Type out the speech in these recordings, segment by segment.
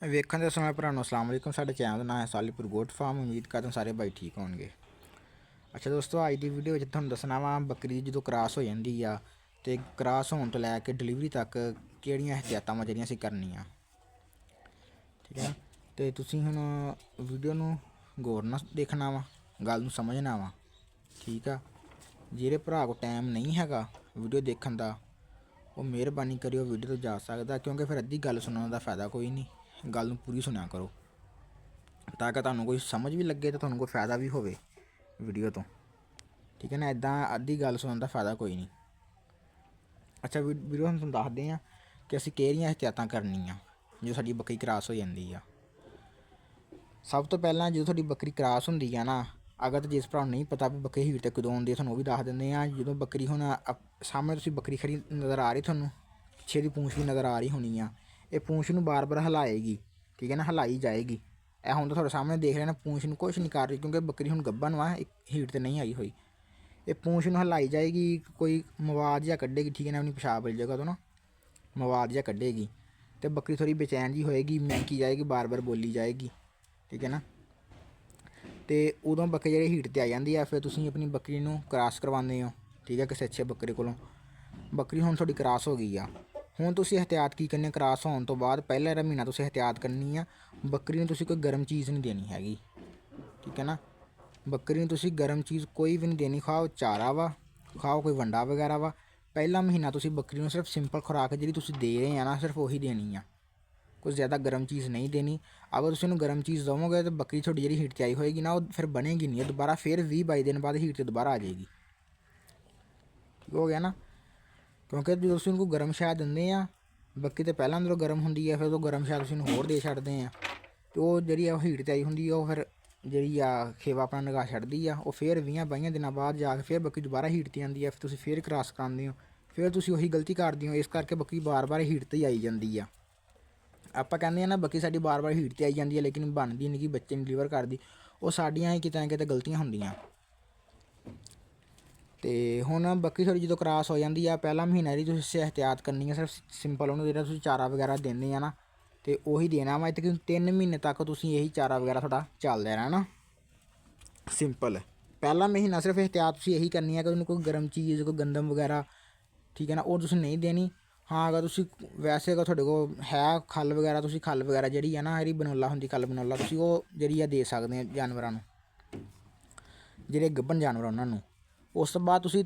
ਵੇਖਣ ਦੇ ਸਮੇਂ ਭਰਾ ਨੂੰ ਅਸਲਾਮ ਵਾਲੇਕੁਮ। ਸਾਡੇ ਚੈਨਲ ਦਾ ਨਾਮ ਹੈ ਸਾਲੀਪੁਰ ਗੋਟ ਫਾਰਮ। ਉਮੀਦ ਕਰਦਾ ਸਾਰੇ ਭਾਈ ਠੀਕ ਹੋਣਗੇ। ਅੱਛਾ ਦੋਸਤੋ, ਅੱਜ ਦੀ ਵੀਡੀਓ ਵਿੱਚ ਤੁਹਾਨੂੰ ਦੱਸਣਾ ਵਾ ਬੱਕਰੀ ਜਦੋਂ ਕ੍ਰਾਸ ਹੋ ਜਾਂਦੀ ਆ ਤੇ ਕ੍ਰਾਸ ਹੋਣ ਤੋਂ ਲੈ ਕੇ ਡਿਲੀਵਰੀ ਤੱਕ ਕਿਹੜੀਆਂ ਇਹਤਿਆਤਾਂ ਵਾ ਜਿਹੜੀਆਂ ਅਸੀਂ ਕਰਨੀਆਂ, ਠੀਕ ਹੈ। ਤੇ ਤੁਸੀਂ ਹੁਣ ਵੀਡੀਓ ਨੂੰ ਗੌਰ ਨਾਲ ਦੇਖਣਾ ਵਾ, ਗੱਲ ਨੂੰ ਸਮਝਣਾ ਵਾ, ਠੀਕ ਆ। ਜਿਹੜੇ ਭਰਾ ਕੋਲ ਟਾਈਮ ਨਹੀਂ ਹੈਗਾ ਵੀਡੀਓ ਦੇਖਣ ਦਾ, ਉਹ ਮਿਹਰਬਾਨੀ ਕਰਿਓ ਵੀਡੀਓ ਤੋਂ ਜਾ ਸਕਦਾ, ਕਿਉਂਕਿ ਫਿਰ ਅੱਧੀ ਗੱਲ ਸੁਣਨ ਦਾ ਫਾਇਦਾ ਕੋਈ ਨਹੀਂ। ਗੱਲ ਨੂੰ ਪੂਰੀ ਸੁਣਿਆ ਕਰੋ ਤਾਂ ਕਿ ਤੁਹਾਨੂੰ ਕੋਈ ਸਮਝ ਵੀ ਲੱਗੇ ਤੇ ਤੁਹਾਨੂੰ ਕੋਈ ਫਾਇਦਾ ਵੀ ਹੋਵੇ ਵੀਡੀਓ ਤੋਂ, ਠੀਕ ਹੈ ਨਾ। ਇੱਦਾਂ ਅੱਧੀ ਗੱਲ ਸੁਣਨ ਦਾ ਫਾਇਦਾ ਕੋਈ ਨਹੀਂ। ਅੱਛਾ, ਵੀਡੀਓ ਤੁਹਾਨੂੰ ਦੱਸਦੇ ਹਾਂ ਕਿ ਅਸੀਂ ਕਿਹੜੀਆਂ ਇਹਤਿਆਤਾਂ ਕਰਨੀਆਂ ਜੋ ਸਾਡੀ ਬੱਕਰੀ ਕ੍ਰਾਸ ਹੋ ਜਾਂਦੀ ਆ। ਸਭ ਤੋਂ ਪਹਿਲਾਂ ਜਦੋਂ ਤੁਹਾਡੀ ਬੱਕਰੀ ਕ੍ਰਾਸ ਹੁੰਦੀ ਆ ਨਾ, ਅਗਰ ਤਾਂ ਜਿਸ ਭਰਾ ਨੂੰ ਨਹੀਂ ਪਤਾ ਵੀ ਬੱਕਰੀ ਹੀਟ 'ਤੇ ਕਦੋਂ ਆਉਂਦੀ ਹੈ, ਤੁਹਾਨੂੰ ਉਹ ਵੀ ਦੱਸ ਦਿੰਦੇ ਹਾਂ। ਜਦੋਂ ਬੱਕਰੀ ਹੁਣ ਸਾਹਮਣੇ ਤੁਸੀਂ ਬੱਕਰੀ ਖੜੀ ਨਜ਼ਰ ਆ ਰਹੀ, ਤੁਹਾਨੂੰ ਪਿੱਛੇ ਦੀ ਪੂੰਛ ਵੀ ਨਜ਼ਰ ਆ ਰਹੀ ਹੋਣੀ ਆ। ਇਹ ਪੂੰਛ ਨੂੰ ਬਾਰ-ਬਾਰ ਹਿਲਾਏਗੀ, ਠੀਕ ਹੈ ਨਾ, ਹਿਲਾਈ ਜਾਏਗੀ। ਇਹ ਹੁਣ ਤਾਂ ਤੁਹਾਡੇ ਸਾਹਮਣੇ ਦੇਖ ਰਹੇ ਨਾ, ਪੂੰਛ ਨੂੰ ਕੁਛ ਨਹੀਂ ਕਰ ਰਹੀ ਕਿਉਂਕਿ ਬੱਕਰੀ ਹੁਣ ਗੱਭਣ ਵਾ, ਹੀਟ 'ਤੇ ਨਹੀਂ ਆਈ ਹੋਈ। ਇਹ ਪੂੰਛ ਨੂੰ ਹਿਲਾਈ ਜਾਏਗੀ, ਕੋਈ ਮਵਾਦ ਜਿਹਾ ਕੱਢੇਗੀ, ਠੀਕ ਹੈ ਨਾ, ਆਪਣੀ ਪਿਸ਼ਾਬ ਵਾਲੀ ਜਗ੍ਹਾ ਤੋਂ ਨਾ ਮਵਾਦ ਜਿਹਾ ਕੱਢੇਗੀ ਅਤੇ ਬੱਕਰੀ ਥੋੜ੍ਹੀ ਬੇਚੈਨ ਜਿਹੀ ਹੋਏਗੀ, ਮਹਿਕੀ ਜਾਏਗੀ, ਬਾਰ-ਬਾਰ ਬੋਲੀ ਜਾਏਗੀ, ਠੀਕ ਹੈ ਨਾ। ਅਤੇ ਉਦੋਂ ਬੱਕਰੀ ਜਿਹੜੀ ਹੀਟ 'ਤੇ ਆ ਜਾਂਦੀ ਆ, ਫਿਰ ਤੁਸੀਂ ਆਪਣੀ ਬੱਕਰੀ ਨੂੰ ਕ੍ਰਾਸ ਕਰਵਾਉਂਦੇ ਹੋ, ਠੀਕ ਹੈ, ਕਿਸੇ ਅੱਛੇ ਬੱਕਰੇ ਕੋਲੋਂ। ਬੱਕਰੀ ਹੁਣ ਤੁਹਾਡੀ ਕ੍ਰਾਸ ਹੋ ਗਈ ਆ। ਹੁਣ ਤੁਸੀਂ ਇਹਤਿਆਤ ਕੀ ਕਰਨੀ, ਕ੍ਰਾਸ ਹੋਣ ਤੋਂ ਬਾਅਦ ਪਹਿਲਾ ਜਿਹੜਾ ਮਹੀਨਾ ਤੁਸੀਂ ਇਹਤਿਆਤ ਕਰਨੀ ਆ, ਬੱਕਰੀ ਨੂੰ ਤੁਸੀਂ ਕੋਈ ਗਰਮ ਚੀਜ਼ ਨਹੀਂ ਦੇਣੀ ਹੈਗੀ, ਠੀਕ ਹੈ ਨਾ। ਬੱਕਰੀ ਨੂੰ ਤੁਸੀਂ ਗਰਮ ਚੀਜ਼ ਕੋਈ ਵੀ ਨਹੀਂ ਦੇਣੀ, ਖਾਓ ਚਾਰਾ ਵਾ, ਖਾਓ ਕੋਈ ਵੰਡਾ ਵਗੈਰਾ ਵਾ। ਪਹਿਲਾ ਮਹੀਨਾ ਤੁਸੀਂ ਬੱਕਰੀ ਨੂੰ ਸਿਰਫ ਸਿੰਪਲ ਖੁਰਾਕ ਜਿਹੜੀ ਤੁਸੀਂ ਦੇ ਰਹੇ ਆ ਨਾ, ਸਿਰਫ ਉਹੀ ਦੇਣੀ ਆ, ਕੁਝ ਜ਼ਿਆਦਾ ਗਰਮ ਚੀਜ਼ ਨਹੀਂ ਦੇਣੀ। ਅਗਰ ਤੁਸੀਂ ਉਹਨੂੰ ਗਰਮ ਚੀਜ਼ ਦੇਵੋਗੇ ਤਾਂ ਬੱਕਰੀ ਤੁਹਾਡੀ ਜਿਹੜੀ ਹੀਟ 'ਤੇ ਆਈ ਹੋਏਗੀ ਨਾ, ਉਹ ਫਿਰ ਬਣੇਗੀ ਨਹੀਂ, ਦੁਬਾਰਾ ਫਿਰ 20-22 ਦਿਨ ਬਾਅਦ ਹੀਟ 'ਤੇ ਦੁਬਾਰਾ ਆ ਜਾਏਗੀ, ਠੀਕ ਹੋ ਗਿਆ ਨਾ। ਕਿਉਂਕਿ ਜਦੋਂ ਤੁਸੀਂ ਉਹਨੂੰ ਗਰਮ ਸ਼ਾਇਦ ਦਿੰਦੇ ਆ, ਬੱਕਰੀ ਤਾਂ ਪਹਿਲਾਂ ਅੰਦਰੋਂ ਗਰਮ ਹੁੰਦੀ ਹੈ, ਫਿਰ ਉਹ ਗਰਮ ਸ਼ਾਇਦ ਤੁਸੀਂ ਉਹਨੂੰ ਹੋਰ ਦੇ ਛੱਡਦੇ ਆ, ਅਤੇ ਉਹ ਜਿਹੜੀ ਆ ਉਹ ਹੀਟ 'ਤੇ ਆਈ ਹੁੰਦੀ ਆ, ਉਹ ਫਿਰ ਜਿਹੜੀ ਆ ਖੇਵਾ ਆਪਣਾ ਨਿਗਾਹ ਛੱਡਦੀ ਆ। ਉਹ ਫਿਰ 20-22 ਦਿਨਾਂ ਬਾਅਦ ਜਾ ਕੇ ਫਿਰ ਬੱਕਰੀ ਦੁਬਾਰਾ ਹੀਟ 'ਤੇ ਆਉਂਦੀ ਆ, ਫਿਰ ਤੁਸੀਂ ਫਿਰ ਕ੍ਰਾਸ ਕਰਾਉਂਦੇ ਹੋ, ਫਿਰ ਤੁਸੀਂ ਉਹੀ ਗਲਤੀ ਕਰਦੇ ਹੋ। ਇਸ ਕਰਕੇ ਬੱਕਰੀ ਬਾਰ-ਬਾਰ ਹੀਟ 'ਤੇ ਹੀ ਆਈ ਜਾਂਦੀ ਆ। ਆਪਾਂ ਕਹਿੰਦੇ ਆ ਨਾ ਬੱਕਰੀ ਸਾਡੀ ਬਾਰ-ਬਾਰ ਹੀਟ 'ਤੇ ਆਈ ਜਾਂਦੀ ਹੈ ਲੇਕਿਨ ਬਣਦੀ ਨਹੀਂ, ਕਿ ਬੱਚੇ ਨੂੰ ਡਿਲੀਵਰ ਕਰਦੀ, ਉਹ ਸਾਡੀਆਂ ਹੀ ਕਿਤੇ ਨਾ ਕਿਤੇ ਗਲਤੀਆਂ ਹੁੰਦੀਆਂ। ਅਤੇ ਹੁਣ ਬੱਕਰੀ ਤੁਹਾਡੀ ਜਦੋਂ ਕ੍ਰਾਸ ਹੋ ਜਾਂਦੀ ਆ, ਪਹਿਲਾ ਮਹੀਨਾ ਜਿਹੜੀ ਤੁਸੀਂ ਇਹਤਿਆਤ ਕਰਨੀ ਹੈ, ਸਿਰਫ ਸਿੰਪਲ ਉਹਨੂੰ ਜਿਹੜਾ ਤੁਸੀਂ ਚਾਰਾ ਵਗੈਰਾ ਦਿੰਦੇ ਆ ਨਾ, ਅਤੇ ਉਹੀ ਦੇਣਾ ਵਾ। ਤਕਰੀਬਨ 3 ਮਹੀਨੇ ਤੱਕ ਤੁਸੀਂ ਇਹੀ ਚਾਰਾ ਵਗੈਰਾ ਤੁਹਾਡਾ ਚੱਲਦਾ ਰਹਿਣਾ ਸਿੰਪਲ। ਪਹਿਲਾ ਮਹੀਨਾ ਸਿਰਫ ਇਹਤਿਆਤ ਤੁਸੀਂ ਇਹੀ ਕਰਨੀ ਹੈ ਕਿ ਉਹਨੂੰ ਕੋਈ ਗਰਮ ਚੀਜ਼, ਕੋਈ ਗੰਦਮ ਵਗੈਰਾ, ਠੀਕ ਹੈ ਨਾ, ਉਹ ਤੁਸੀਂ ਨਹੀਂ ਦੇਣੀ। ਹਾਂ, ਅਗਰ ਤੁਸੀਂ ਵੈਸੇ ਅਗਰ ਤੁਹਾਡੇ ਕੋਲ ਹੈ ਖੱਲ ਵਗੈਰਾ, ਤੁਸੀਂ ਖੱਲ ਵਗੈਰਾ ਜਿਹੜੀ ਹੈ ਨਾ, ਜਿਹੜੀ ਬਨੋਲਾ ਹੁੰਦੀ, ਖੱਲ ਬਨੋਲਾ, ਤੁਸੀਂ ਉਹ ਜਿਹੜੀ ਆ ਦੇ ਸਕਦੇ ਆ ਜਾਨਵਰਾਂ ਨੂੰ, ਜਿਹੜੇ ਗੱਭਣ ਜਾਨਵਰ ਉਹਨਾਂ ਨੂੰ। ਉਸ ਤੋਂ ਬਾਅਦ ਤੁਸੀਂ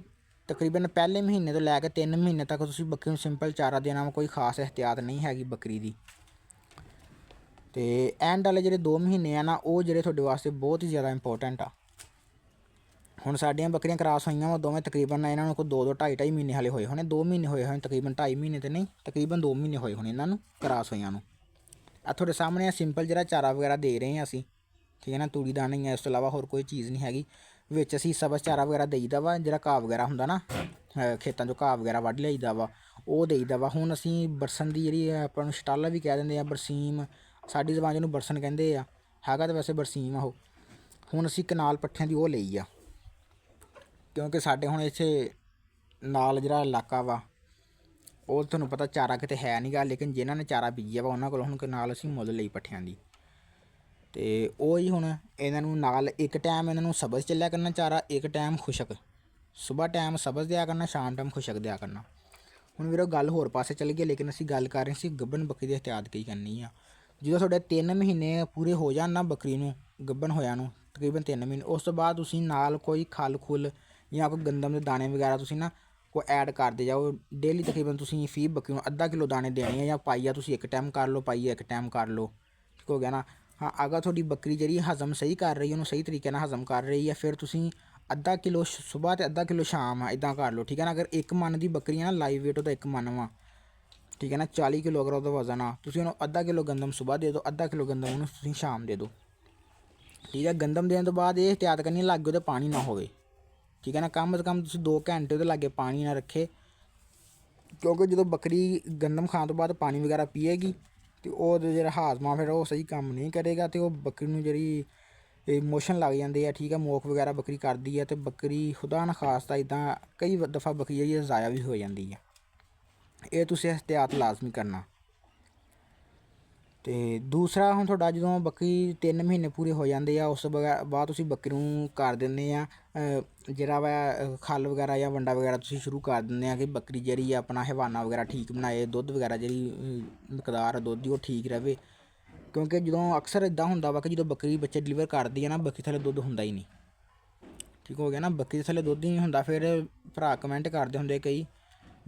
ਤਕਰੀਬਨ ਪਹਿਲੇ ਮਹੀਨੇ ਤੋਂ ਲੈ ਕੇ 3 ਮਹੀਨੇ ਤੱਕ ਤੁਸੀਂ ਬੱਕਰੀ ਨੂੰ ਸਿੰਪਲ ਚਾਰਾ ਦੇਣਾ ਵਾ, ਕੋਈ ਖਾਸ ਇਹਤਿਆਤ ਨਹੀਂ ਹੈਗੀ ਬੱਕਰੀ ਦੀ। ਅਤੇ ਐਂਡ ਵਾਲੇ ਜਿਹੜੇ 2 ਮਹੀਨੇ ਆ ਨਾ, ਉਹ ਜਿਹੜੇ ਤੁਹਾਡੇ ਵਾਸਤੇ ਬਹੁਤ ਹੀ ਜ਼ਿਆਦਾ ਇੰਪੋਰਟੈਂਟ ਆ। ਹੁਣ ਸਾਡੀਆਂ ਬੱਕਰੀਆਂ ਕ੍ਰਾਸ ਹੋਈਆਂ ਵਾ ਦੋਵੇਂ, ਤਕਰੀਬਨ ਇਹਨਾਂ ਨੂੰ ਕੋਈ 2-2, 2.5 ਮਹੀਨੇ ਹਾਲੇ ਹੋਏ ਹੋਣੇ, 2 ਮਹੀਨੇ ਹੋਏ ਹੋਣੇ ਤਕਰੀਬਨ, 2.5 ਮਹੀਨੇ ਤਾਂ ਨਹੀਂ, ਤਕਰੀਬਨ 2 ਮਹੀਨੇ ਹੋਏ ਹੋਣੇ ਇਹਨਾਂ ਨੂੰ ਕ੍ਰਾਸ ਹੋਈਆਂ ਨੂੰ। ਆ ਤੁਹਾਡੇ ਸਾਹਮਣੇ ਸਿੰਪਲ ਜਿਹੜਾ ਚਾਰਾ ਵਗੈਰਾ ਦੇ ਰਹੇ ਹਾਂ ਅਸੀਂ, ਠੀਕ ਹੈ ਨਾ, ਤੂੜੀ ਦਾਣਾ ਹੀ ਹੈ, ਇਸ ਤੋਂ ਇਲਾਵਾ ਹੋਰ ਕੋਈ ਚੀਜ਼ ਨਹੀਂ ਹੈਗੀ। ਵਿੱਚ ਅਸੀਂ ਸਬਜ਼ ਚਾਰਾ ਵਗੈਰਾ ਦੇਈਦਾ ਵਾ, ਜਿਹੜਾ ਘਾਹ ਵਗੈਰਾ ਹੁੰਦਾ ਨਾ, ਖੇਤਾਂ 'ਚੋਂ ਘਾਹ ਵਗੈਰਾ ਵੱਢ ਲਿਆਈਦਾ ਵਾ, ਉਹ ਦੇਈਦਾ ਵਾ। ਹੁਣ ਅਸੀਂ ਬਰਸਨ ਦੀ ਜਿਹੜੀ ਆਪਾਂ ਨੂੰ ਸ਼ਟਾਲਾ ਵੀ ਕਹਿ ਦਿੰਦੇ ਆ, ਬਰਸੀਮ, ਸਾਡੀ ਜ਼ਬਾਨ 'ਚ ਉਹਨੂੰ ਬਰਸਨ ਕਹਿੰਦੇ ਆ, ਹੈਗਾ ਤਾਂ ਵੈਸੇ ਬਰਸੀਮ ਆ ਉਹ। ਹੁਣ ਅਸੀਂ ਕਨਾਲ ਪੱਠਿਆਂ ਦੀ ਉਹ ਲਈ ਆ, ਕਿਉਂਕਿ ਸਾਡੇ ਹੁਣ ਇੱਥੇ ਨਾਲ ਜਿਹੜਾ ਇਲਾਕਾ ਵਾ, ਉਹ ਤੁਹਾਨੂੰ ਪਤਾ ਚਾਰਾ ਕਿਤੇ ਹੈ ਨਹੀਂ ਗਾ, ਲੇਕਿਨ ਜਿਨ੍ਹਾਂ ਨੇ ਚਾਰਾ ਬੀਜਿਆ ਵਾ ਉਹਨਾਂ ਕੋਲ ਹੁਣ ਕਨਾਲ ਅਸੀਂ ਮੁੱਲ ਲਈ ਪੱਠਿਆਂ ਦੀ। ਅਤੇ ਉਹ ਹੀ ਹੁਣ ਇਹਨਾਂ ਨੂੰ ਨਾਲ ਇੱਕ ਟਾਈਮ ਇਹਨਾਂ ਨੂੰ ਸਬਜ਼ ਚੱਲਿਆ ਕਰਨਾ ਚਾਰਾ, ਇੱਕ ਟਾਈਮ ਖੁਸ਼ਕ, ਸੁਬਾਹ ਟਾਈਮ ਸਬਜ਼ ਦਿਆ ਕਰਨਾ, ਸ਼ਾਮ ਟਾਈਮ ਖੁਸ਼ਕ ਦਿਆ ਕਰਨਾ। ਹੁਣ ਵੀਰੋ ਗੱਲ ਹੋਰ ਪਾਸੇ ਚੱਲ ਗਈ, ਲੇਕਿਨ ਅਸੀਂ ਗੱਲ ਕਰ ਰਹੇ ਸੀ ਗੱਭਣ ਬੱਕਰੀ ਦੀ ਇਹਤਿਆਤ ਕੀ ਕਰਨੀ ਆ। ਜਦੋਂ ਤੁਹਾਡੇ 3 ਮਹੀਨੇ ਪੂਰੇ ਹੋ ਜਾਣ ਨਾ ਬੱਕਰੀ ਨੂੰ ਗੱਭਣ ਹੋਇਆ ਨੂੰ, ਤਕਰੀਬਨ 3 ਮਹੀਨੇ, ਉਸ ਤੋਂ ਬਾਅਦ ਤੁਸੀਂ ਨਾਲ ਕੋਈ ਖੱਲ ਖੁੱਲ ਜਾਂ ਕੋਈ ਗੰਦਮ ਦੇ ਦਾਣੇ ਵਗੈਰਾ ਤੁਸੀਂ ਨਾ ਕੋਈ ਐਡ ਕਰਦੇ ਜਾਓ ਡੇਲੀ। ਤਕਰੀਬਨ ਤੁਸੀਂ ਫੀ ਬੱਕਰੀ ਨੂੰ ਅੱਧਾ ਕਿਲੋ ਦਾਣੇ ਦੇਣੇ ਆ, ਜਾਂ ਪਾਈਆ ਤੁਸੀਂ ਇੱਕ ਟਾਈਮ ਕਰ ਲਓ, ਪਾਈਆ ਇੱਕ ਟਾਈਮ ਕਰ ਲਓ, ਠੀਕ ਹੋ ਗਿਆ ਨਾ। ਹਾਂ, ਅਗਰ ਤੁਹਾਡੀ ਬੱਕਰੀ ਜਿਹੜੀ ਹਜ਼ਮ ਸਹੀ ਕਰ ਰਹੀ, ਉਹਨੂੰ ਸਹੀ ਤਰੀਕੇ ਨਾਲ ਹਜ਼ਮ ਕਰ ਰਹੀ ਹੈ, ਫਿਰ ਤੁਸੀਂ ਅੱਧਾ ਕਿਲੋ ਸੁਬਾਹ ਅਤੇ ਅੱਧਾ ਕਿਲੋ ਸ਼ਾਮ ਆ, ਇੱਦਾਂ ਕਰ ਲਓ, ਠੀਕ ਹੈ ਨਾ। ਅਗਰ 1 ਮਣ ਦੀ ਬੱਕਰੀ ਆ ਨਾ, ਲਾਈਵ ਵੇਟ ਉਹਦਾ 1 ਮਣ ਵਾ, ਠੀਕ ਹੈ ਨਾ, 40 ਕਿਲੋ ਅਗਰ ਉਹਦਾ ਵਜ਼ਨ ਆ, ਤੁਸੀਂ ਉਹਨੂੰ ਅੱਧਾ ਕਿਲੋ ਗੰਦਮ ਸੁਬਾਹ ਦੇ ਦਿਓ, ਅੱਧਾ ਕਿਲੋ ਗੰਦਮ ਉਹਨੂੰ ਤੁਸੀਂ ਸ਼ਾਮ ਦੇ ਦਿਓ, ਠੀਕ ਹੈ। ਗੰਦਮ ਦੇਣ ਤੋਂ ਬਾਅਦ ਇਹ ਇਹਤਿਆਤ ਕਰਨੀ ਲਾਗੇ ਉਹਦੇ ਪਾਣੀ ਨਾ ਹੋਵੇ, ਠੀਕ ਹੈ ਨਾ। ਕਮ ਤੋਂ ਕਮ ਤੁਸੀਂ 2 ਘੰਟੇ ਉਹਦੇ ਲਾਗੇ ਪਾਣੀ ਨਾ ਰੱਖੇ, ਕਿਉਂਕਿ ਜਦੋਂ ਬੱਕਰੀ ਗੰਦਮ ਖਾਣ ਤੋਂ ਬਾਅਦ ਪਾਣੀ ਵਗੈਰਾ ਪੀਏਗੀ ਅਤੇ ਉਹਦਾ ਜਿਹੜਾ ਹਾਜ਼ਮਾ ਫਿਰ ਉਹ ਸਹੀ ਕੰਮ ਨਹੀਂ ਕਰੇਗਾ, ਅਤੇ ਉਹ ਬੱਕਰੀ ਨੂੰ ਜਿਹੜੀ ਮੋਸ਼ਨ ਲੱਗ ਜਾਂਦੇ ਆ, ਠੀਕ ਹੈ, ਮੋਕ ਵਗੈਰਾ ਬੱਕਰੀ ਕਰਦੀ ਹੈ, ਅਤੇ ਬੱਕਰੀ ਖੁਦਾ ਨਾ ਖਾਸਤਾ ਇੱਦਾਂ ਕਈ ਦਫਾ ਬੱਕਰੀ ਜਿਹੜੀ ਜ਼ਾਇਆ ਵੀ ਹੋ ਜਾਂਦੀ ਹੈ। ਇਹ ਤੁਸੀਂ ਇਹਤਿਆਤ ਲਾਜ਼ਮੀ ਕਰਨਾ। ਤੇ ਦੂਸਰਾ ਹੁਣ ਤੁਹਾਡਾ ਜਦੋਂ ਬੱਕਰੀ 3 ਮਹੀਨੇ ਪੂਰੇ ਹੋ ਜਾਂਦੇ ਆ, ਉਸ ਤੋਂ ਬਾਅਦ ਤੁਸੀਂ ਬੱਕਰੀ ਨੂੰ ਕਰ ਦਿੰਦੇ ਆ ਜਿਹੜਾ ਵਾ ਖੱਲ ਵਗੈਰਾ ਜਾਂ ਵੰਡਾ ਵਗੈਰਾ ਤੁਸੀਂ ਸ਼ੁਰੂ ਕਰ ਦਿੰਦੇ ਆ ਕਿ ਬੱਕਰੀ ਜਿਹੜੀ ਆ ਆਪਣਾ ਹਵਾਨਾ ਵਗੈਰਾ ਠੀਕ ਬਣਾਏ, ਦੁੱਧ ਵਗੈਰਾ ਜਿਹੜੀ ਮਿਕਦਾਰ ਦੁੱਧ ਦੀ ਉਹ ਠੀਕ ਰਹੇ। ਕਿਉਂਕਿ ਜਦੋਂ ਅਕਸਰ ਇੱਦਾਂ ਹੁੰਦਾ ਵਾ ਕਿ ਜਦੋਂ ਬੱਕਰੀ ਬੱਚੇ ਡਿਲੀਵਰ ਕਰਦੀ ਆ ਨਾ, ਬੱਕਰੀ ਥੱਲੇ ਦੁੱਧ ਹੁੰਦਾ ਹੀ ਨਹੀਂ। ਠੀਕ ਹੋ ਗਿਆ ਨਾ, ਬੱਕਰੀ ਥੱਲੇ ਦੁੱਧ ਹੀ ਨਹੀਂ ਹੁੰਦਾ। ਫਿਰ ਭਰਾ ਕਮੈਂਟ ਕਰਦੇ ਹੁੰਦੇ ਕਈ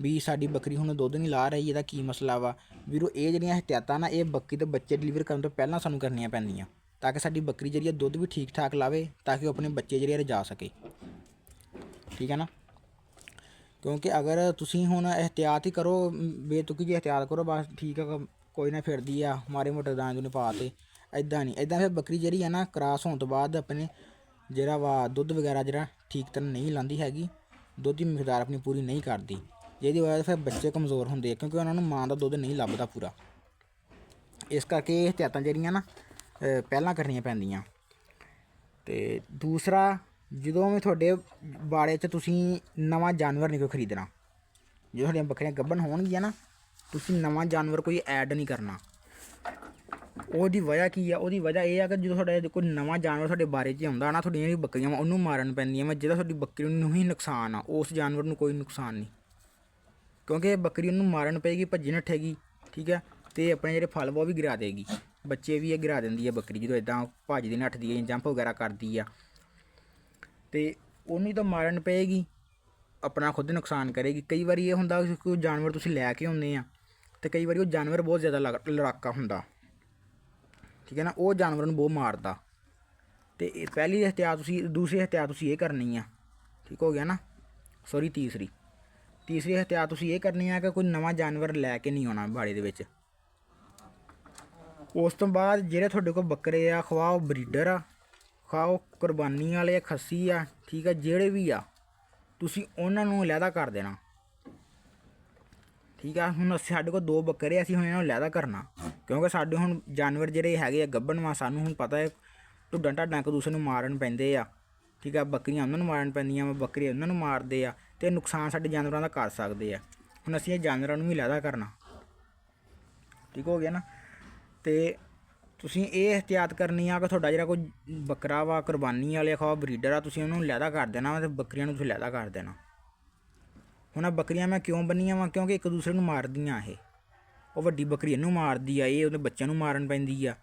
ਵੀ ਸਾਡੀ ਬੱਕਰੀ ਹੁਣ ਦੁੱਧ ਨਹੀਂ ਲਾ ਰਹੀ, ਇਹਦਾ ਕੀ ਮਸਲਾ ਵਾ। ਵੀਰੋ ਇਹ ਜਿਹੜੀਆਂ ਇਹਤਿਆਤਾਂ ਨਾ ਇਹ ਬੱਕਰੀ ਦੇ ਬੱਚੇ ਡਿਲੀਵਰ ਕਰਨ ਤੋਂ ਪਹਿਲਾਂ ਸਾਨੂੰ ਕਰਨੀਆਂ ਪੈਂਦੀਆਂ, ਤਾਂ ਕਿ ਸਾਡੀ ਬੱਕਰੀ ਜਿਹੜੀ ਦੁੱਧ ਵੀ ਠੀਕ ਠਾਕ ਲਾਵੇ, ਤਾਂ ਕਿ ਉਹ ਆਪਣੇ ਬੱਚੇ ਜਿਹੜੇ ਰਜਾ ਸਕੇ। ਠੀਕ ਹੈ ਨਾ, ਕਿਉਂਕਿ ਅਗਰ ਤੁਸੀਂ ਹੁਣ ਇਹਤਿਆਤ ਹੀ ਕਰੋ, ਬੇਤੁਕੀ ਜਿਹੀ ਇਹਤਿਆਤ ਕਰੋ ਬਸ ਠੀਕ ਆ ਕੋਈ ਨਾ ਫਿਰਦੀ ਆ ਮਾੜੇ ਮੋਟੇ ਦਾਣੇ ਦੂਣੇ ਪਾ ਤੇ, ਇੱਦਾਂ ਨਹੀਂ। ਇੱਦਾਂ ਫਿਰ ਬੱਕਰੀ ਜਿਹੜੀ ਆ ਨਾ ਕ੍ਰਾਸ ਹੋਣ ਤੋਂ ਬਾਅਦ ਆਪਣੇ ਜਿਹੜਾ ਵਾ ਦੁੱਧ ਵਗੈਰਾ ਜਿਹੜਾ ਠੀਕ ਤਰ੍ਹਾਂ ਨਹੀਂ ਲਾਉਂਦੀ ਹੈਗੀ, ਦੁੱਧ ਦੀ ਮਿਕਦਾਰ ਆਪਣੀ ਪੂਰੀ ਨਹੀਂ ਕਰਦੀ, ਜਿਹਦੀ ਵਜ੍ਹਾ ਫਿਰ ਬੱਚੇ ਕਮਜ਼ੋਰ ਹੁੰਦੇ ਆ, ਕਿਉਂਕਿ ਉਹਨਾਂ ਨੂੰ ਮਾਂ ਦਾ ਦੁੱਧ ਨਹੀਂ ਲੱਭਦਾ ਪੂਰਾ। ਇਸ ਕਰਕੇ ਇਹ ਇਹਤਿਆਤਾਂ ਜਿਹੜੀਆਂ ਨਾ ਪਹਿਲਾਂ ਕਰਨੀਆਂ ਪੈਂਦੀਆਂ। ਅਤੇ ਦੂਸਰਾ, ਜਦੋਂ ਵੀ ਤੁਹਾਡੇ ਬਾੜੇ 'ਚ ਤੁਸੀਂ ਨਵਾਂ ਜਾਨਵਰ ਨਹੀਂ ਕੋਈ ਖਰੀਦਣਾ, ਜਦੋਂ ਤੁਹਾਡੀਆਂ ਬੱਕਰੀਆਂ ਗੱਭਣ ਹੋਣਗੀਆਂ ਨਾ, ਤੁਸੀਂ ਨਵਾਂ ਜਾਨਵਰ ਕੋਈ ਐਡ ਨਹੀਂ ਕਰਨਾ। ਉਹਦੀ ਵਜ੍ਹਾ ਕੀ ਆ? ਉਹਦੀ ਵਜ੍ਹਾ ਇਹ ਆ ਕਿ ਜਦੋਂ ਤੁਹਾਡਾ ਕੋਈ ਨਵਾਂ ਜਾਨਵਰ ਤੁਹਾਡੇ ਬਾਰੇ 'ਚ ਆਉਂਦਾ ਨਾ, ਤੁਹਾਡੀਆਂ ਜਿਹੜੀਆਂ ਬੱਕਰੀਆਂ ਵਾ ਉਹਨੂੰ ਮਾਰਨ ਪੈਂਦੀਆਂ ਵਾ। ਜਿਹੜਾ ਤੁਹਾਡੀ ਬੱਕਰੀ ਨੂੰ ਹੀ ਨੁਕਸਾਨ ਆ, ਉਸ ਜਾਨਵਰ ਨੂੰ ਕੋਈ ਨੁਕਸਾਨ ਨਹੀਂ, ਕਿਉਂਕਿ ਬੱਕਰੀ ਉਹਨੂੰ ਮਾਰਨ ਪਏਗੀ, ਭੱਜੀ ਨੱਠੇਗੀ। ਠੀਕ ਹੈ, ਅਤੇ ਆਪਣੇ ਜਿਹੜੇ ਫਲ ਵਾ ਉਹ ਵੀ ਗਿਰਾ ਦੇਗੀ, ਬੱਚੇ ਵੀ ਇਹ ਗਿਰਾ ਦਿੰਦੀ ਹੈ ਬੱਕਰੀ ਜਦੋਂ ਇੱਦਾਂ ਭੱਜਦੀ ਨੱਠਦੀ ਹੈ, ਜੰਪ ਵਗੈਰਾ ਕਰਦੀ ਆ, ਅਤੇ ਉਹਨੂੰ ਤਾਂ ਮਾਰਨ ਪਏਗੀ, ਆਪਣਾ ਖੁਦ ਨੁਕਸਾਨ ਕਰੇਗੀ। ਕਈ ਵਾਰੀ ਇਹ ਹੁੰਦਾ ਕੋਈ ਜਾਨਵਰ ਤੁਸੀਂ ਲੈ ਕੇ ਆਉਂਦੇ ਆ, ਅਤੇ ਕਈ ਵਾਰੀ ਉਹ ਜਾਨਵਰ ਬਹੁਤ ਜ਼ਿਆਦਾ ਲੜਾਕਾ ਹੁੰਦਾ। ਠੀਕ ਹੈ ਨਾ, ਉਹ ਜਾਨਵਰ ਨੂੰ ਬਹੁਤ ਮਾਰਦਾ। ਅਤੇ ਪਹਿਲੀ ਇਹਤਿਆਤ ਤੁਸੀਂ, ਦੂਸਰੀ ਇਹਤਿਆਤ ਤੁਸੀਂ ਇਹ ਕਰਨੀ ਆ। ਠੀਕ ਹੋ ਗਿਆ ਨਾ, ਸੌਰੀ ਤੀਸਰੀ ਇਹਤਿਆਤ ਤੁਸੀਂ ਇਹ ਕਰਨੀ ਆ ਕਿ ਕੋਈ ਨਵਾਂ ਜਾਨਵਰ ਲੈ ਕੇ ਨਹੀਂ ਆਉਣਾ ਬਾੜੇ ਦੇ ਵਿੱਚ। ਉਸ ਤੋਂ ਬਾਅਦ ਜਿਹੜੇ ਤੁਹਾਡੇ ਕੋਲ ਬੱਕਰੇ ਆ, ਖਵਾ ਉਹ ਬਰੀਡਰ ਆ, ਖਵਾ ਉਹ ਕੁਰਬਾਨੀ ਵਾਲੇ ਆ, ਖੱਸੀ ਆ, ਠੀਕ ਆ, ਜਿਹੜੇ ਵੀ ਆ ਤੁਸੀਂ ਉਹਨਾਂ ਨੂੰ ਅਲੱਗਾ ਕਰ ਦੇਣਾ। ਠੀਕ ਆ, ਹੁਣ ਸਾਡੇ ਕੋਲ 2 ਬੱਕਰੇ, ਅਸੀਂ ਹੁਣ ਇਹਨਾਂ ਨੂੰ ਅਲੱਗਾ ਕਰਨਾ, ਕਿਉਂਕਿ ਸਾਡੇ ਹੁਣ ਜਾਨਵਰ ਜਿਹੜੇ ਹੈਗੇ ਆ ਗੱਭਣ ਵਾ, ਸਾਨੂੰ ਹੁਣ ਪਤਾ ਹੈ ਢੁੱਡਾਂ ਢਾਡਾਂ ਇੱਕ ਦੂਸਰੇ ਨੂੰ ਮਾਰਨ ਪੈਂਦੇ ਆ। ਠੀਕ ਆ, ਬੱਕਰੀਆਂ ਉਹਨਾਂ ਨੂੰ ਮਾਰਨ ਪੈਂਦੀਆਂ ਵਾ, ਬੱਕਰੇ ਉਹਨਾਂ ਨੂੰ ਮਾਰਦੇ ਆ, ਅਤੇ ਨੁਕਸਾਨ ਸਾਡੇ ਜਾਨਵਰਾਂ ਦਾ ਕਰ ਸਕਦੇ ਆ। ਹੁਣ ਅਸੀਂ ਇਹ ਜਾਨਵਰਾਂ ਨੂੰ ਵੀ ਅਲੱਗਾ ਕਰਨਾ। ਠੀਕ ਹੋ ਗਿਆ ਨਾ, ਅਤੇ ਤੁਸੀਂ ਇਹ ਇਹਤਿਆਤ ਕਰਨੀ ਆ ਕਿ ਤੁਹਾਡਾ ਜਿਹੜਾ ਕੋਈ ਬੱਕਰਾ ਵਾ ਕੁਰਬਾਨੀ ਵਾਲੇ ਖਵਾ ਬਰੀਡਰ ਆ, ਤੁਸੀਂ ਉਹਨੂੰ ਅਲੱਗਾ ਕਰ ਦੇਣਾ ਵਾ, ਅਤੇ ਬੱਕਰੀਆਂ ਨੂੰ ਤੁਸੀਂ ਅਲੱਗਾ ਕਰ ਦੇਣਾ। ਹੁਣ ਆਹ ਬੱਕਰੀਆਂ ਮੈਂ ਕਿਉਂ ਬੰਨੀਆਂ ਵਾ? ਕਿਉਂਕਿ ਇੱਕ ਦੂਸਰੇ ਨੂੰ ਮਾਰਦੀਆਂ ਇਹ, ਉਹ ਵੱਡੀ ਬੱਕਰੀ ਇਹਨੂੰ ਮਾਰਦੀ ਆ, ਇਹ ਉਹਦੇ ਬੱਚਿਆਂ ਨੂੰ ਮਾਰਨ ਪੈਂਦੀ ਆ,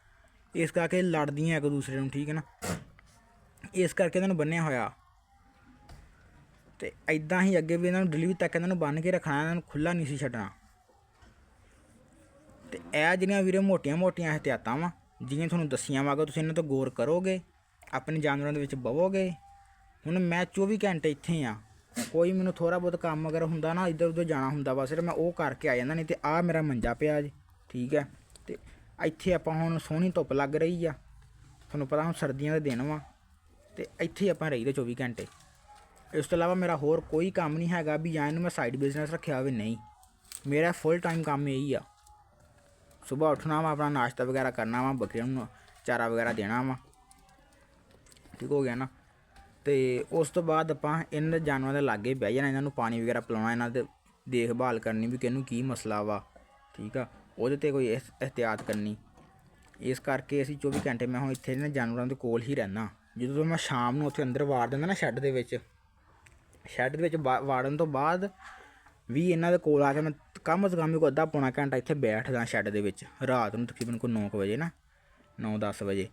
ਇਸ ਕਰਕੇ ਲੜਦੀਆਂ ਇੱਕ ਦੂਸਰੇ ਨੂੰ। ਠੀਕ ਹੈ ਨਾ, ਇਸ ਕਰਕੇ ਇਹਨਾਂ ਨੂੰ ਬੰਨਿਆ ਹੋਇਆ। ਅਤੇ ਇੱਦਾਂ ਹੀ ਅੱਗੇ ਵੀ ਇਹਨਾਂ ਨੂੰ ਡਿਲੀਵਰੀ ਤੱਕ ਇਹਨਾਂ ਨੂੰ ਬੰਨ੍ਹ ਕੇ ਰੱਖਣਾ, ਇਹਨਾਂ ਨੂੰ ਖੁੱਲ੍ਹਾ ਨਹੀਂ ਸੀ ਛੱਡਣਾ। ਅਤੇ ਇਹ ਜਿਹੜੀਆਂ ਵੀਰੇ ਮੋਟੀਆਂ ਇਹਤਿਆਤਾਂ ਵਾ ਜਿਹੀਆਂ ਤੁਹਾਨੂੰ ਦੱਸੀਆਂ ਵਾ, ਅਗਰ ਤੁਸੀਂ ਇਹਨਾਂ ਤੋਂ ਗੌਰ ਕਰੋਗੇ, ਆਪਣੇ ਜਾਨਵਰਾਂ ਦੇ ਵਿੱਚ ਬਵੋਗੇ। ਹੁਣ ਮੈਂ 24 ਘੰਟੇ ਇੱਥੇ ਆ, ਕੋਈ ਮੈਨੂੰ ਥੋੜ੍ਹਾ ਬਹੁਤ ਕੰਮ ਅਗਰ ਹੁੰਦਾ ਨਾ, ਇੱਧਰ ਉੱਧਰ ਜਾਣਾ ਹੁੰਦਾ ਵਾ, ਸਿਰਫ ਮੈਂ ਉਹ ਕਰਕੇ ਆ ਜਾਂਦਾ, ਨਹੀਂ ਤਾਂ ਆਹ ਮੇਰਾ ਮੰਜਾ ਪਿਆ ਜੀ। ਠੀਕ ਹੈ, ਅਤੇ ਇੱਥੇ ਆਪਾਂ ਹੁਣ ਸੋਹਣੀ ਧੁੱਪ ਲੱਗ ਰਹੀ ਆ, ਤੁਹਾਨੂੰ ਪਤਾ ਹੁਣ ਸਰਦੀਆਂ ਦੇ ਦਿਨ ਵਾ, ਅਤੇ ਇੱਥੇ ਆਪਾਂ ਰਹੀਦਾ 24 ਘੰਟੇ। ਇਸ ਤੋਂ ਇਲਾਵਾ ਮੇਰਾ ਹੋਰ ਕੋਈ ਕੰਮ ਨਹੀਂ ਹੈਗਾ ਵੀ ਜਾਂ ਇਹਨੂੰ ਮੈਂ ਸਾਈਡ ਬਿਜ਼ਨਸ ਰੱਖਿਆ ਹੋਵੇ, ਨਹੀਂ, ਮੇਰਾ ਫੁੱਲ ਟਾਈਮ ਕੰਮ ਇਹੀ ਆ। ਸੁਬਾਹ ਉੱਠਣਾ ਵਾ, ਆਪਣਾ ਨਾਸ਼ਤਾ ਵਗੈਰਾ ਕਰਨਾ ਵਾ, ਬੱਕਰੀਆਂ ਨੂੰ ਚਾਰਾ ਵਗੈਰਾ ਦੇਣਾ ਵਾ। ਠੀਕ ਹੋ ਗਿਆ ਨਾ, ਅਤੇ ਉਸ ਤੋਂ ਬਾਅਦ ਆਪਾਂ ਇਹਨਾਂ ਜਾਨਵਰਾਂ ਦੇ ਲਾਗੇ ਬਹਿ ਜਾਣਾ, ਇਹਨਾਂ ਨੂੰ ਪਾਣੀ ਵਗੈਰਾ ਪਿਲਾਉਣਾ, ਇਹਨਾਂ ਦੇ ਦੇਖਭਾਲ ਕਰਨੀ ਵੀ ਕਿਹਨੂੰ ਕੀ ਮਸਲਾ ਵਾ। ਠੀਕ ਆ, ਉਹਦੇ 'ਤੇ ਕੋਈ ਇਹਤਿਆਤ ਕਰਨੀ। ਇਸ ਕਰਕੇ ਅਸੀਂ 24 ਘੰਟੇ ਮੈਂ ਹੁਣ ਇੱਥੇ ਇਹਨਾਂ ਜਾਨਵਰਾਂ ਦੇ ਕੋਲ ਹੀ ਰਹਿੰਦਾ। ਜਦੋਂ ਮੈਂ ਸ਼ਾਮ ਨੂੰ ਉੱਥੇ ਅੰਦਰ ਵਾੜ ਦਿੰਦਾ ਨਾ ਸ਼ੈੱਡ ਦੇ ਵਿੱਚ ਵਾੜਨ ਤੋਂ ਬਾਅਦ ਵੀ ਇਹਨਾਂ ਦੇ ਕੋਲ ਆ ਕੇ ਮੈਂ ਕਮ ਸੇ ਕਮ ਕੋਈ ਅੱਧਾ ਪੌਣਾ ਘੰਟਾ ਇੱਥੇ ਬੈਠਦਾ ਸ਼ੈੱਡ ਦੇ ਵਿੱਚ, ਰਾਤ ਨੂੰ ਤਕਰੀਬਨ ਕੋਈ 9 ਵਜੇ ਨਾ, 9-10 ਵਜੇ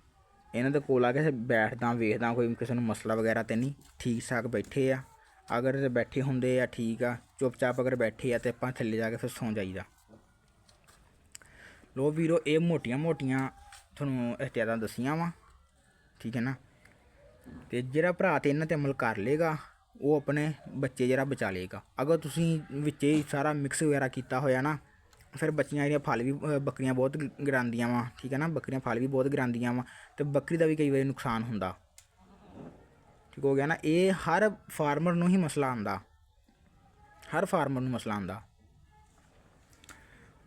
ਇਹਨਾਂ ਦੇ ਕੋਲ ਆ ਕੇ ਬੈਠਦਾ, ਵੇਖਦਾ ਕੋਈ ਕਿਸੇ ਨੂੰ ਮਸਲਾ ਵਗੈਰਾ ਤਾਂ ਨਹੀਂ, ਠੀਕ ਠਾਕ ਬੈਠੇ ਆ। ਅਗਰ ਬੈਠੇ ਹੁੰਦੇ ਆ ਠੀਕ ਆ, ਚੁੱਪ-ਚਾਪ ਅਗਰ ਬੈਠੇ ਆ ਤਾਂ ਆਪਾਂ ਥੱਲੇ ਜਾ ਕੇ ਫਿਰ ਸੌਂ ਜਾਈਦਾ। ਲੋ ਵੀਰੋ, ਇਹ ਮੋਟੀਆਂ ਤੁਹਾਨੂੰ ਇਹਤਿਆਤਾਂ ਦੱਸੀਆਂ ਵਾ। ਠੀਕ ਹੈ ਨਾ, ਅਤੇ ਜਿਹੜਾ ਭਰਾ ਤਾਂ ਇਹਨਾਂ 'ਤੇ ਅਮਲ ਕਰ ਲਏਗਾ ਉਹ ਆਪਣੇ ਬੱਚੇ ਜਿਹੜਾ ਬਚਾ ਲਏਗਾ। ਅਗਰ ਤੁਸੀਂ ਵਿੱਚ ਹੀ ਸਾਰਾ ਮਿਕਸ ਵਗੈਰਾ ਕੀਤਾ ਹੋਇਆ ਨਾ, ਫਿਰ ਬੱਚੀਆਂ ਜਿਹੜੀਆਂ ਫਲ ਵੀ ਬੱਕਰੀਆਂ ਬਹੁਤ ਗਿਰਾਉਂਦੀਆਂ ਵਾ। ਠੀਕ ਹੈ ਨਾ, ਬੱਕਰੀਆਂ ਫਲ ਵੀ ਬਹੁਤ ਗਿਰਾਉਂਦੀਆਂ ਵਾ, ਅਤੇ ਬੱਕਰੀ ਦਾ ਵੀ ਕਈ ਵਾਰੀ ਨੁਕਸਾਨ ਹੁੰਦਾ। ਠੀਕ ਹੋ ਗਿਆ ਨਾ, ਇਹ ਹਰ ਫਾਰਮਰ ਨੂੰ ਹੀ ਮਸਲਾ ਆਉਂਦਾ, ਹਰ ਫਾਰਮਰ ਨੂੰ ਮਸਲਾ ਆਉਂਦਾ।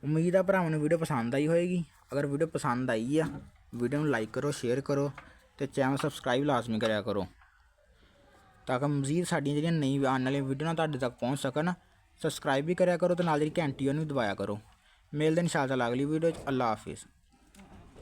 ਉਮੀਦ ਆ ਭਰਾਵਾਂ ਨੂੰ ਵੀਡੀਓ ਪਸੰਦ ਆਈ ਹੋਏਗੀ। ਅਗਰ ਵੀਡੀਓ ਪਸੰਦ ਆਈ ਆ, ਵੀਡੀਓ ਨੂੰ ਲਾਈਕ ਕਰੋ, ਸ਼ੇਅਰ ਕਰੋ, ਅਤੇ ਚੈਨਲ ਸਬਸਕ੍ਰਾਈਬ ਲਾਜ਼ਮੀ ਕਰਿਆ ਕਰੋ, ਤਾਂ ਕਿ ਮਜ਼ੀਦ ਸਾਡੀਆਂ ਜਿਹੜੀਆਂ ਨਵੀਂ ਆਉਣ ਵਾਲੀਆਂ ਵੀਡੀਓ ਨਾਲ ਤੁਹਾਡੇ ਤੱਕ ਪਹੁੰਚ ਸਕਣ। ਸਬਸਕ੍ਰਾਈਬ ਵੀ ਕਰਿਆ ਕਰੋ, ਅਤੇ ਨਾਲ ਜਿਹੜੀ ਘੰਟੀ ਉਹਨੂੰ ਵੀ ਦਬਾਇਆ ਕਰੋ। ਮਿਲਦੇ ਇਨਸ਼ਾਅੱਲਾ ਅਗਲੀ ਵੀਡੀਓ 'ਚ। ਅੱਲਾ ਹਾਫਿਜ਼।